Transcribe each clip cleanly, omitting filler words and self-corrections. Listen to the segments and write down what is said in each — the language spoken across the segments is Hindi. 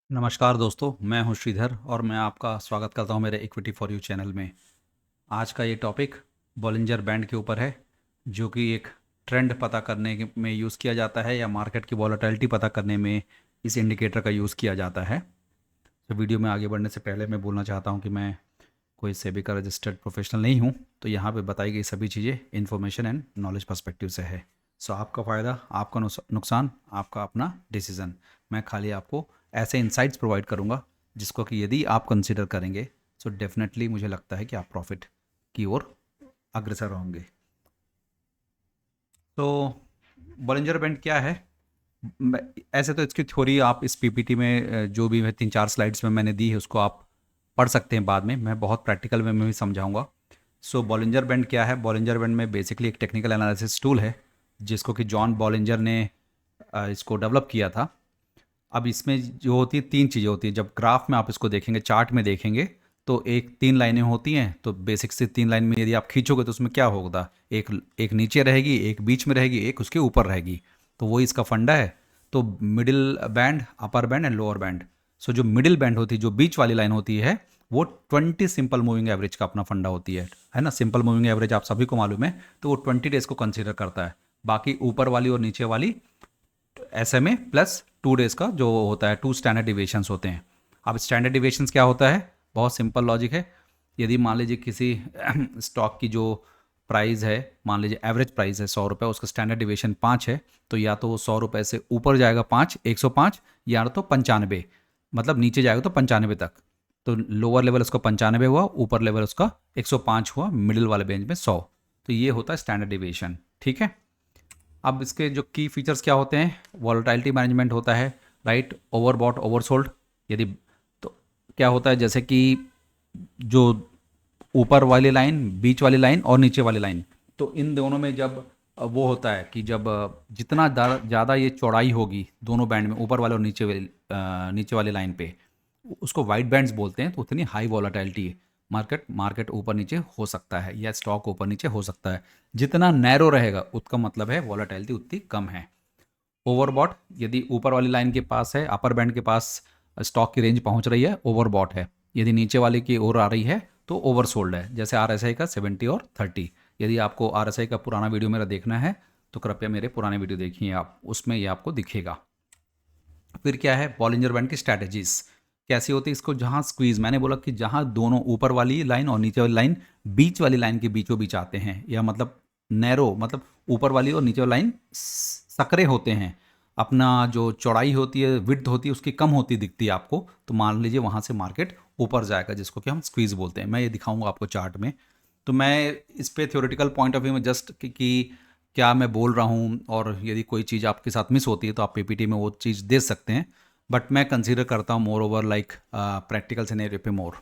नमस्कार दोस्तों, मैं हूं श्रीधर और मैं आपका स्वागत करता हूं मेरे इक्विटी फॉर यू चैनल में। आज का ये टॉपिक बॉलिंजर बैंड के ऊपर है, जो कि एक ट्रेंड पता करने में यूज़ किया जाता है या मार्केट की वॉलेटिलिटी पता करने में इस इंडिकेटर का यूज़ किया जाता है। तो वीडियो में आगे बढ़ने से पहले मैं बोलना चाहता हूं कि मैं कोई सेबी का रजिस्टर्ड प्रोफेशनल नहीं हूं, तो यहाँ पे बताई गई सभी चीज़ें इन्फॉर्मेशन एंड नॉलेज पर्सपेक्टिव से है। सो आपका फ़ायदा, आपका नुकसान, आपका अपना डिसीज़न। मैं खाली आपको ऐसे इंसाइट्स प्रोवाइड करूंगा जिसको कि यदि आप कंसिडर करेंगे सो डेफिनेटली मुझे लगता है कि आप प्रॉफिट की ओर अग्रसर होंगे। तो बॉलिंजर बैंड क्या है? ऐसे तो इसकी थ्योरी आप इस पीपीटी में जो भी मैं 3-4 स्लाइड्स में मैंने दी है उसको आप पढ़ सकते हैं। बाद में मैं बहुत प्रैक्टिकल वे में भी समझाऊंगा। सो बॉलिंजर बैंड क्या है? बॉलिंजर बैंड में बेसिकली एक टेक्निकल एनालिसिस टूल है जिसको कि जॉन बॉलिंजर ने इसको डेवलप किया था। अब इसमें जो होती है 3 चीज़ें होती हैं। जब ग्राफ में आप इसको देखेंगे, चार्ट में देखेंगे, तो एक 3 लाइनें होती हैं। तो बेसिक से 3 लाइन में यदि आप खींचोगे तो उसमें क्या होगा? एक एक नीचे रहेगी, एक बीच में रहेगी, एक उसके ऊपर रहेगी। तो वही इसका फंडा है। तो middle band, upper band and lower band. So जो मिडिल बैंड होती है, जो बीच वाली लाइन होती है, वो 20 सिंपल मूविंग एवरेज का अपना फंडा होती है ना। सिंपल मूविंग एवरेज आप सभी को मालूम है, तो वो 20 डेज को कंसीडर करता है। बाकी ऊपर वाली और नीचे वाली SMA प्लस 2 डेज का जो होता है, 2 स्टैंडर्ड डिविएशंस होते हैं। अब स्टैंडर्ड डिविएशंस क्या होता है? बहुत सिंपल लॉजिक है। यदि मान लीजिए किसी स्टॉक की जो प्राइस है, मान लीजिए एवरेज प्राइस है 100 रुपये, उसका स्टैंडर्ड डिविएशन 5 है, तो या तो वो 100 रुपये से ऊपर जाएगा 105, या तो 95, मतलब नीचे जाएगा तो 95 तक। तो लोअर लेवल उसका 95 हुआ, ऊपर लेवल उसका 105 हुआ, मिडिल वाले बेंच में 100। तो ये होता है स्टैंडर्ड डिविएशन। ठीक है। अब इसके जो की फीचर्स क्या होते हैं? वॉलेटिलिटी मैनेजमेंट होता है, राइट। ओवरबॉट ओवरसोल्ड, यदि तो क्या होता है, जैसे कि जो ऊपर वाली लाइन, बीच वाली लाइन और नीचे वाली लाइन, तो इन दोनों में जब वो होता है कि जब जितना ज़्यादा ये चौड़ाई होगी दोनों बैंड में, ऊपर वाले और नीचे वाली लाइन पे, उसको वाइट बैंड्स बोलते हैं, तो उतनी हाई वॉलेटिलिटी है। मार्केट ऊपर नीचे हो सकता है या स्टॉक ऊपर नीचे हो सकता है। जितना नैरो रहेगा उसका मतलब है वॉलेटिलिटी उतनी कम है। ओवरबॉट, यदि ऊपर वाली लाइन के पास है, अपर बैंड के पास स्टॉक की रेंज पहुंच रही है, ओवरबॉट है। यदि नीचे वाले की ओर आ रही है तो ओवरसोल्ड है। जैसे RSI का 70 और 30। यदि आपको RSI का पुराना वीडियो मेरा देखना है तो कृपया मेरे पुराने वीडियो देखिए आप, उसमें ये आपको दिखेगा। फिर क्या है बॉलिंजर बैंड की स्ट्रैटेजीज कैसी होती है? इसको जहां स्क्वीज, मैंने बोला कि जहां दोनों ऊपर वाली लाइन और नीचे वाली लाइन बीच वाली लाइन के बीचों बीच आते हैं, या मतलब नैरो, मतलब ऊपर वाली और नीचे वाली लाइन सकरे होते हैं, अपना जो चौड़ाई होती है, विड्थ होती है, उसकी कम होती दिखती है आपको, तो मान लीजिए वहां से मार्केट ऊपर जाएगा, जिसको कि हम स्क्वीज बोलते हैं। मैं ये दिखाऊंगा आपको चार्ट में। तो मैं इस पे थ्योरेटिकल पॉइंट ऑफ व्यू में जस्ट कि क्या मैं बोल रहा हूँ, और यदि कोई चीज़ आपके साथ मिस होती है तो आप PPT में वो चीज़ दे सकते हैं। बट मैं कंसीडर करता हूँ more over like practical scenario पे मोर।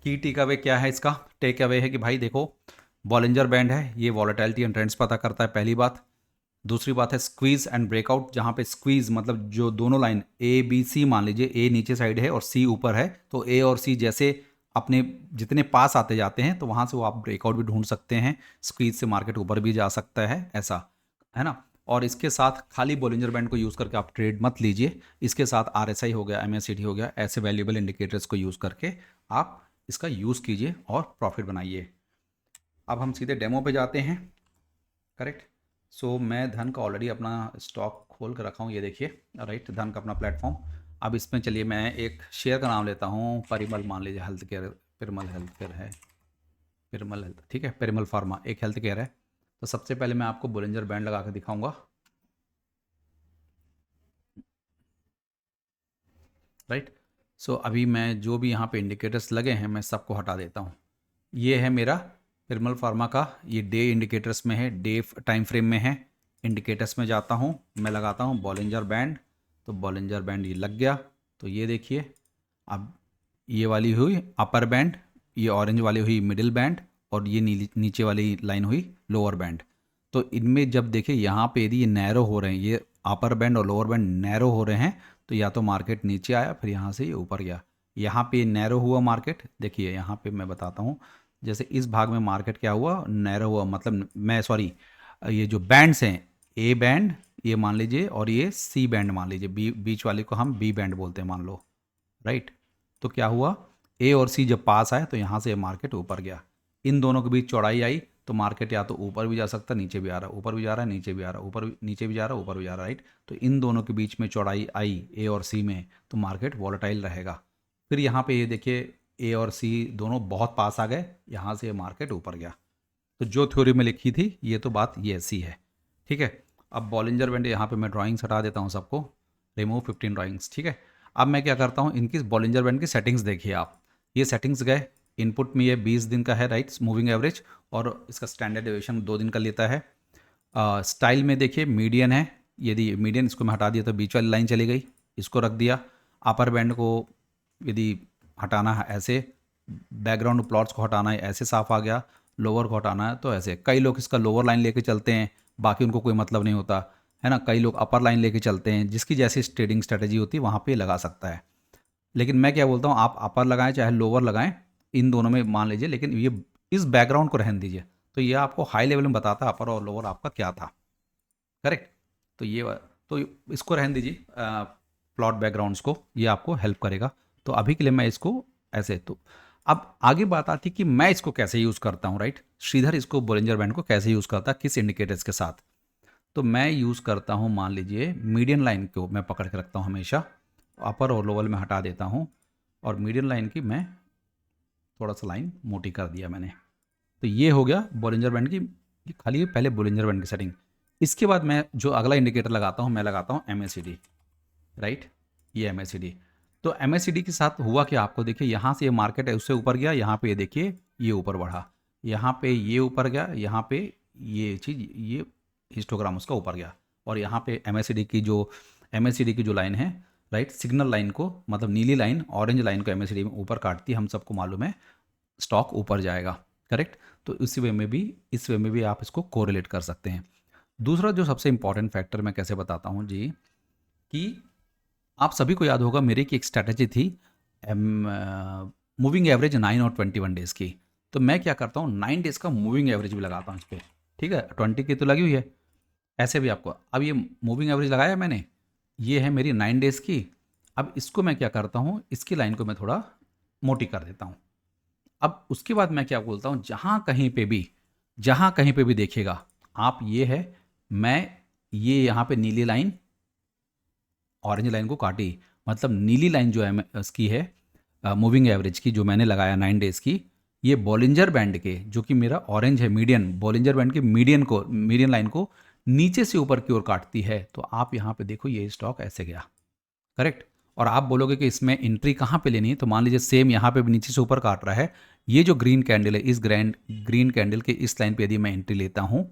की टेक अवे क्या है इसका? टेक अवे है कि भाई देखो, बॉलिंजर बैंड है, ये वॉलेटिलिटी एंड ट्रेंड्स पता करता है, पहली बात। दूसरी बात है स्क्वीज एंड ब्रेकआउट, जहाँ पे स्क्वीज मतलब जो दोनों लाइन ABC, मान लीजिए A नीचे साइड है और C ऊपर है, तो A और C जैसे अपने जितने पास आते जाते हैं, तो वहाँ से वो आप ब्रेकआउट भी ढूंढ सकते हैं। स्क्वीज से मार्केट ऊपर भी जा सकता है, ऐसा है ना। और इसके साथ खाली बॉलिंजर बैंड को यूज़ करके आप ट्रेड मत लीजिए। इसके साथ RSI हो गया, MACD हो गया, ऐसे वैल्यूएबल इंडिकेटर्स को यूज़ करके आप इसका यूज़ कीजिए और प्रॉफिट बनाइए। अब हम सीधे डेमो पे जाते हैं। करेक्ट। सो मैं धन का ऑलरेडी अपना स्टॉक खोल कर रखा हूँ, ये देखिए, राइट, धन का अपना प्लेटफॉर्म। अब इसमें चलिए मैं एक शेयर का नाम लेता हूँ, परिमल मान लीजिए, health care, Piramal health care है, पिरमल हेल्थ, ठीक है, पिरमल फार्मा एक हेल्थ केयर है। तो सबसे पहले मैं आपको बोलिंजर बैंड लगा कर दिखाऊंगा, राइट। सो अभी मैं जो भी यहाँ पे इंडिकेटर्स लगे हैं मैं सबको हटा देता हूँ। ये है मेरा पिरमल फार्मा का, ये डे इंडिकेटर्स में है, डे टाइम फ्रेम में है। इंडिकेटर्स में जाता हूँ, मैं लगाता हूँ बॉलिंजर बैंड, तो बॉलिंजर बैंड ये लग गया। तो ये देखिए, अब ये वाली हुई अपर बैंड, ये ऑरेंज वाली हुई मिडिल बैंड, और ये नीचे वाली लाइन हुई लोअर बैंड। तो इनमें जब देखिए यहाँ पे यदि ये नैरो हो रहे हैं, ये अपर बैंड और लोअर बैंड नैरो हो रहे हैं, तो या तो मार्केट नीचे आया, फिर यहाँ से ये ऊपर गया। यहाँ पे नैरो हुआ मार्केट, देखिए यहाँ पे मैं बताता हूँ। जैसे इस भाग में मार्केट क्या हुआ, नैरो हुआ, मतलब मैं सॉरी, ये जो बैंड्स हैं, A बैंड, ये मान लीजिए, और ये सी बैंड मान लीजिए, बी बीच वाले को हम बी बैंड बोलते हैं मान लो, राइट। तो क्या हुआ, ए और सी जब पास आए तो यहाँ से मार्केट ऊपर गया, इन दोनों के बीच चौड़ाई आई तो मार्केट या तो ऊपर भी जा सकता है, नीचे भी आ रहा है, ऊपर भी जा रहा है, नीचे भी आ रहा है, ऊपर नीचे भी जा रहा है, ऊपर भी जा रहा है, राइट। तो इन दोनों के बीच में चौड़ाई आई ए और सी में, तो मार्केट वॉलेटाइल रहेगा। फिर यहाँ पे ये देखिए ए और सी दोनों बहुत पास आ गए, यहाँ से मार्केट ऊपर गया। तो जो थ्योरी में लिखी थी ये तो बात ये ऐसी है, ठीक है। अब बॉलिंजर बैंड यहाँ पे मैं ड्राइंग्स हटा देता हूँ सबको, रिमूव 15 ड्राइंग्स, ठीक है। अब मैं क्या करता हूँ, इनकी बॉलिंजर बैंड की सेटिंग्स देखिए आप, ये सेटिंग्स गए, इनपुट में ये 20 दिन का है, राइट, मूविंग एवरेज, और इसका स्टैंडर्ड डेविएशन 2 दिन का लेता है। स्टाइल में देखिए मीडियन है, यदि मीडियन इसको मैं हटा दिया तो बीच वाली लाइन चली गई, इसको रख दिया। अपर बैंड को यदि हटाना है ऐसे, बैकग्राउंड प्लॉट्स को हटाना है ऐसे साफ आ गया, लोअर को हटाना है तो ऐसे। कई लोग इसका लोअर लाइन लेके चलते हैं, बाकी उनको कोई मतलब नहीं होता है ना। कई लोग अपर लाइन लेके चलते हैं, जिसकी जैसी ट्रेडिंग स्ट्रेटेजी होती है वहाँ पे लगा सकता है। लेकिन मैं क्या बोलता हूँ, आप अपर लगाएं चाहे लोअर लगाएं, इन दोनों में मान लीजिए, लेकिन ये इस बैकग्राउंड को रहने दीजिए। तो ये आपको हाई लेवल में बताता है अपर और लोअर आपका क्या था, करेक्ट। तो तो इसको रहने दीजिए, प्लॉट बैकग्राउंड्स को, ये आपको हेल्प करेगा। तो अभी के लिए मैं इसको ऐसे, तो अब आगे बात आती कि मैं इसको कैसे यूज़ करता हूँ, राइट। श्रीधर इसको बोलिंजर बैंड को कैसे यूज़ करता है, किस इंडिकेटर्स के साथ। तो मैं यूज़ करता हूँ, मान लीजिए मीडियन लाइन को मैं पकड़ के रखता हूँ हमेशा, अपर और लोअर में हटा देता हूँ, और मीडियन लाइन की मैं थोड़ा सा लाइन मोटी कर दिया मैंने। तो ये हो गया बोलिंजर बैंड की, खाली पहले बोलिंजर बैंड की सेटिंग। इसके बाद मैं जो अगला इंडिकेटर लगाता हूँ, मैं लगाता हूँ MACD, राइट, ये MACD। तो MACD के साथ हुआ कि आपको देखिए यहाँ से ये मार्केट है उससे ऊपर गया, यहाँ पे ये देखिए ये ऊपर बढ़ा, यहाँ पे ये ऊपर गया, यहाँ पे ये चीज़, ये हिस्टोग्राम उसका ऊपर गया, और यहाँ पे MACD की जो लाइन है, राइट, सिग्नल लाइन को, मतलब नीली लाइन ऑरेंज लाइन को MACD में ऊपर काटती है, हम सबको मालूम है स्टॉक ऊपर जाएगा, करेक्ट। तो इस वे में भी आप इसको कोरिलेट कर सकते हैं। दूसरा जो सबसे इंपॉर्टेंट फैक्टर मैं कैसे बताता हूँ जी, कि आप सभी को याद होगा मेरी की एक स्ट्रैटेजी थी मूविंग एवरेज 9 और 21 डेज़ की। तो मैं क्या करता हूँ, 9 डेज़ का मूविंग एवरेज भी लगाता हूँ इस पर, ठीक है। 20 की तो लगी हुई है, ऐसे भी आपको। अब ये मूविंग एवरेज लगाया मैंने, ये है मेरी 9 डेज़ की। अब इसको मैं क्या करता हूँ, इसकी लाइन को मैं थोड़ा मोटी कर देता हूँ। अब उसके बाद मैं क्या बोलता हूँ, जहाँ कहीं पे भी देखिएगा आप, ये है, मैं ये यहाँ पे नीली लाइन ऑरेंज लाइन को काटी, मतलब नीली लाइन जो है इसकी है मूविंग एवरेज की, जो मैंने लगाया 9 डेज़ की, ये बॉलिंजर बैंड के, जो कि मेरा ऑरेंज है मीडियन, बॉलिंजर बैंड के मीडियन लाइन को नीचे से ऊपर की ओर काटती है। तो आप यहाँ पे देखो ये स्टॉक ऐसे गया, करेक्ट। और आप बोलोगे कि इसमें एंट्री कहाँ पे लेनी है, तो मान लीजिए सेम यहाँ पे भी नीचे से ऊपर काट रहा है, ये जो ग्रीन कैंडल है, इस ग्रीन कैंडल के इस लाइन पे यदि मैं एंट्री लेता हूँ,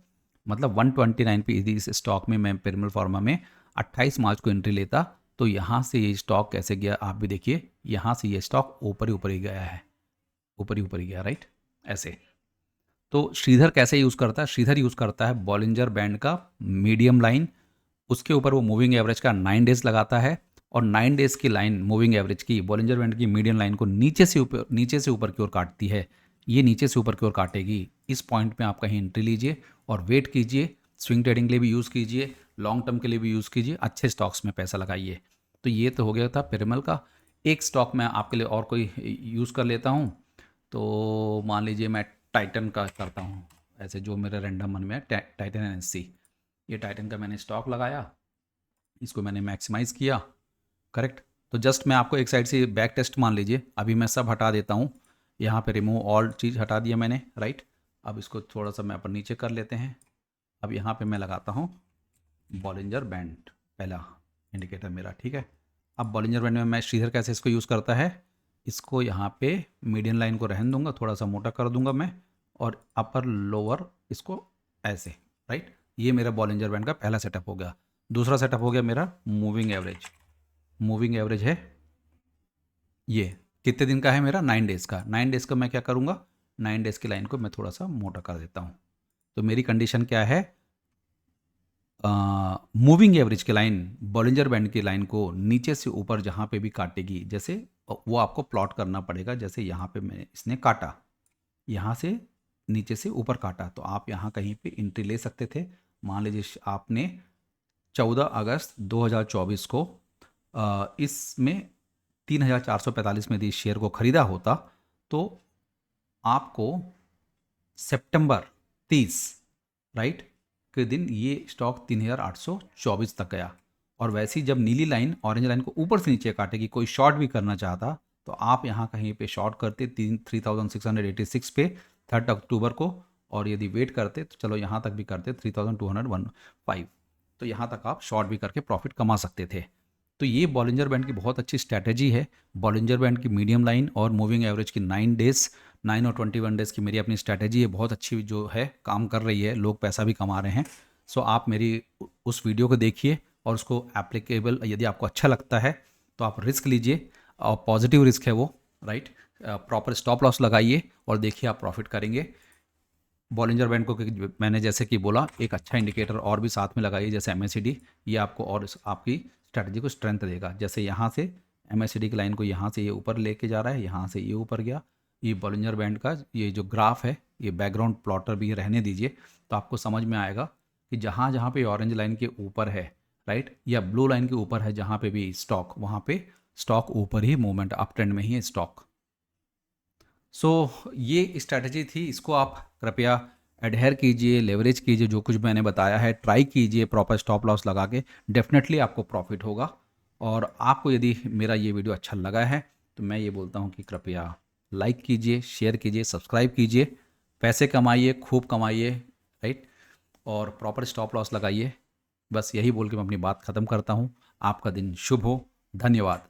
मतलब 129 पे यदि इस स्टॉक में मैं पिरामिड फार्मा में 28 मार्च को एंट्री लेता, तो यहाँ से ये स्टॉक कैसे गया आप भी देखिए, यहाँ से ये स्टॉक ऊपर ही गया है, ऊपर ही गया, राइट, ऐसे। तो श्रीधर कैसे यूज़ करता है, श्रीधर यूज़ करता है बॉलिंजर बैंड का मीडियम लाइन, उसके ऊपर वो मूविंग एवरेज का 9 डेज़ लगाता है, और 9 डेज़ की लाइन मूविंग एवरेज की बॉलिंजर बैंड की मीडियन लाइन को नीचे से ऊपर की ओर काटती है। ये नीचे से ऊपर की ओर काटेगी, इस पॉइंट में आप कहीं एंट्री लीजिए और वेट कीजिए, स्विंग ट्रेडिंग के लिए भी यूज़ कीजिए, लॉन्ग टर्म के लिए भी यूज़ कीजिए, अच्छे स्टॉक्स में पैसा लगाइए। तो ये तो हो गया था पिरामिड का। एक स्टॉक मैं आपके लिए और कोई यूज़ कर लेता हूँ, तो मान लीजिए मैं टाइटन का करता हूँ ऐसे, जो मेरे रैंडम मन में है, टाइटन NSC। ये टाइटन का मैंने स्टॉक लगाया, इसको मैंने मैक्सिमाइज़ किया, करेक्ट। तो जस्ट मैं आपको एक साइड से बैक टेस्ट मान लीजिए, अभी मैं सब हटा देता हूँ, यहाँ पे रिमूव ऑल चीज़ हटा दिया मैंने, राइट। अब इसको थोड़ा सा मैं अपन नीचे कर लेते हैं। अब यहाँ पे मैं लगाता हूँ बॉलिंजर बैंड, पहला इंडिकेटर मेरा, ठीक है। अब बॉलिंजर बैंड में मैं श्रीधर कैसे इसको यूज़ करता है, इसको यहाँ पे मीडियन लाइन को रहने दूंगा, थोड़ा सा मोटा कर दूंगा मैं, और अपर लोअर इसको ऐसे, राइट। ये मेरा बॉलिंजर बैंड का पहला सेटअप हो गया। दूसरा सेटअप हो गया मेरा मूविंग एवरेज है, ये कितने दिन का है मेरा, 9 डेज़ का। 9 डेज़ का मैं क्या करूँगा, 9 डेज़ की लाइन को मैं थोड़ा सा मोटा कर देता हूँ। तो मेरी कंडीशन क्या है, मूविंग एवरेज की लाइन बॉलिंजर बैंड की लाइन को नीचे से ऊपर जहाँ पे भी काटेगी, जैसे वो आपको प्लॉट करना पड़ेगा, जैसे यहाँ पे मैं इसने काटा, यहाँ से नीचे से ऊपर काटा, तो आप यहाँ कहीं पे एंट्री ले सकते थे। मान लीजिए आपने 14 अगस्त 2024 को इसमें 3,445 में यदि शेयर को खरीदा होता तो आपको सितंबर 30 राइट के दिन ये स्टॉक 3,824 तक गया। और वैसे ही जब नीली लाइन ऑरेंज लाइन को ऊपर से नीचे काटेगी, कोई शॉर्ट भी करना चाहता तो आप यहाँ कहीं पे शॉर्ट करते 3,686 पे 3 अक्टूबर को, और यदि वेट करते तो चलो यहाँ तक भी करते 3,215, तो यहाँ तक आप शॉर्ट भी करके प्रॉफिट कमा सकते थे। तो ये बॉलिंजर बैंड की बहुत अच्छी स्ट्रैटेजी है। बॉलिंजर बैंड की मीडियम लाइन और मूविंग एवरेज की 9 और 21 डेज़ की मेरी अपनी स्ट्रैटेजी है, बहुत अच्छी जो है काम कर रही है, लोग पैसा भी कमा रहे हैं। सो आप मेरी उस वीडियो को देखिए और उसको एप्लीकेबल यदि आपको अच्छा लगता है तो आप रिस्क लीजिए, और पॉजिटिव रिस्क है वो, राइट। प्रॉपर स्टॉप लॉस लगाइए और देखिए आप प्रॉफिट करेंगे। बॉलिंजर बैंड को मैंने जैसे कि बोला, एक अच्छा इंडिकेटर और भी साथ में लगाइए जैसे MACD, ये आपको और आपकी स्ट्रैटेजी को स्ट्रेंथ देगा। जैसे यहाँ से MACD की लाइन को यहाँ से ये ऊपर लेके जा रहा है, यहाँ से ये ऊपर गया, ये बॉलिंजर बैंड का ये जो ग्राफ है, ये बैकग्राउंड प्लॉटर भी रहने दीजिए तो आपको समझ में आएगा कि जहाँ जहाँ पे ऑरेंज लाइन के ऊपर है, राइट, या ब्लू लाइन के ऊपर है जहाँ पे भी स्टॉक, वहाँ पे स्टॉक ऊपर ही मूवमेंट अप ट्रेंड में ही है स्टॉक। सो ये स्ट्रैटेजी थी, इसको आप कृपया एडहेयर कीजिए, लेवरेज कीजिए, जो कुछ मैंने बताया है ट्राई कीजिए, प्रॉपर स्टॉप लॉस लगा के, डेफिनेटली आपको प्रॉफिट होगा। और आपको यदि मेरा ये वीडियो अच्छा लगा है तो मैं ये बोलता हूँ कि कृपया लाइक कीजिए, शेयर कीजिए, सब्सक्राइब कीजिए, पैसे कमाइए, खूब कमाइए, राइट, और प्रॉपर स्टॉप लॉस लगाइए। बस यही बोल के मैं अपनी बात ख़त्म करता हूँ। आपका दिन शुभ हो। धन्यवाद।